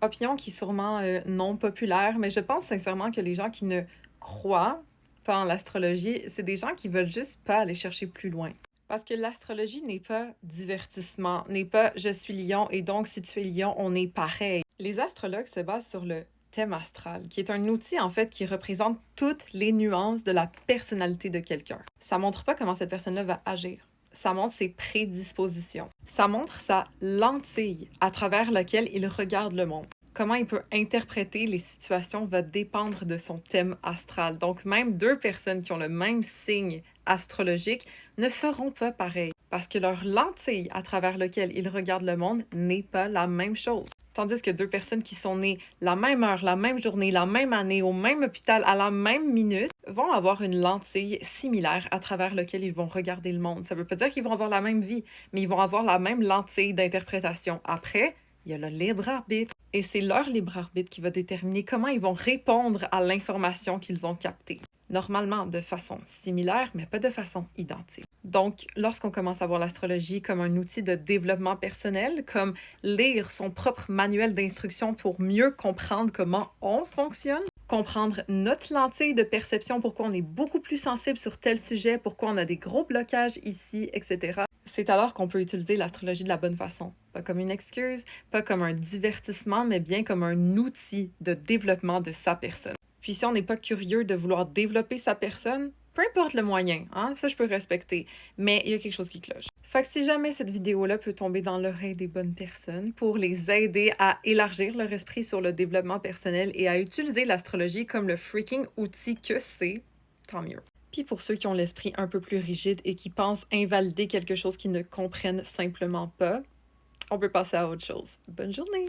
Opinion qui est sûrement non populaire, mais je pense sincèrement que les gens qui ne croient pas en l'astrologie, c'est des gens qui veulent juste pas aller chercher plus loin. Parce que l'astrologie n'est pas divertissement, n'est pas je suis lion et donc si tu es lion, on est pareil. Les astrologues se basent sur le thème astral, qui est un outil en fait qui représente toutes les nuances de la personnalité de quelqu'un. Ça montre pas comment cette personne-là va agir. Ça montre ses prédispositions. Ça montre sa lentille à travers laquelle il regarde le monde. Comment il peut interpréter les situations va dépendre de son thème astral. Donc, même deux personnes qui ont le même signe astrologique ne seront pas pareilles parce que leur lentille à travers laquelle ils regardent le monde n'est pas la même chose. Tandis que deux personnes qui sont nées la même heure, la même journée, la même année, au même hôpital, à la même minute, vont avoir une lentille similaire à travers laquelle ils vont regarder le monde. Ça ne veut pas dire qu'ils vont avoir la même vie, mais ils vont avoir la même lentille d'interprétation. Après, il y a le libre arbitre. Et c'est leur libre arbitre qui va déterminer comment ils vont répondre à l'information qu'ils ont captée. Normalement de façon similaire, mais pas de façon identique. Donc, lorsqu'on commence à voir l'astrologie comme un outil de développement personnel, comme lire son propre manuel d'instruction pour mieux comprendre comment on fonctionne, comprendre notre lentille de perception, pourquoi on est beaucoup plus sensible sur tel sujet, pourquoi on a des gros blocages ici, etc. C'est alors qu'on peut utiliser l'astrologie de la bonne façon. Pas comme une excuse, pas comme un divertissement, mais bien comme un outil de développement de sa personne. Puis si on n'est pas curieux de vouloir développer sa personne, peu importe le moyen, hein, ça je peux respecter, mais il y a quelque chose qui cloche. Fait que si jamais cette vidéo-là peut tomber dans l'oreille des bonnes personnes pour les aider à élargir leur esprit sur le développement personnel et à utiliser l'astrologie comme le freaking outil que c'est, tant mieux. Puis pour ceux qui ont l'esprit un peu plus rigide et qui pensent invalider quelque chose qu'ils ne comprennent simplement pas, on peut passer à autre chose. Bonne journée!